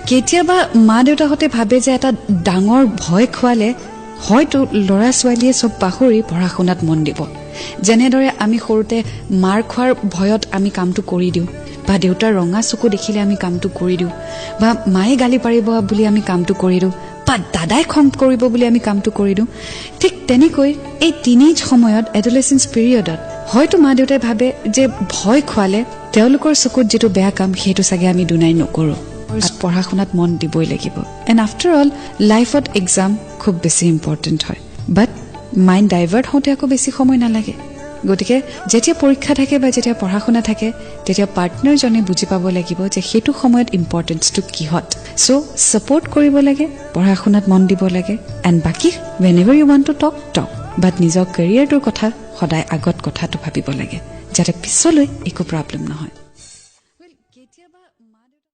কেতিয়াবা মা দেউতাহঁতে ভাবে যে এটা ডাঙৰ ভয় খোৱালে হয়তো ল'ৰা ছোৱালীয়ে চব পাহৰি পঢ়া শুনাত মন দিব যেনেদৰে আমি সৰুতে মাৰ খোৱাৰ ভয়ত আমি কামটো কৰি দিওঁ বা দেউতাৰ ৰঙা চকু দেখিলে আমি কামটো কৰি দিওঁ বা মায়ে গালি পাৰিব বুলি আমি কামটো কৰি দিওঁ বা দাদাই খং কৰিব বুলি আমি কামটো কৰি দিওঁ ঠিক তেনেকৈ এই টিনেজ সময়ত এডলেসেন্স পিৰিয়ডত হয়তো মা দেউতাই ভাবে যে ভয় খোৱালে তেওঁলোকৰ চকুত যেটো বেয়া কাম হেতু সাগে আমি দুনাই নকৰো পঢ়া শুনাত মন দিবই লাগিব এন্ড আফটাৰ অল লাইফত এক্সাম খুব বেছি ইম্পৰ্টেন্ট হয় বাট মাইন্ড ডাইভাৰ্ট হতে আকো বেছি সময় নালাগে গতিকে যেতিয়া পৰীক্ষা থাকে বা যেতিয়া পঢ়া শুনা থাকে তেতিয়া পাৰ্টনাৰ জনে বুজি পাব লাগিব যে হেতু সময়ত ইম্পৰ্টেন্সটো কিহত সো সাপোৰ্ট কৰিব লাগে পঢ়া শুনাত মন দিব লাগে এন্ড বাকি whenever you want to talk বাট নিজৰ কেৰিয়াৰটোৰ কথা সদায় আগত কথাটো ভাবিব লাগে যাতে পিছলৈ একো প্ৰবলেম নহয়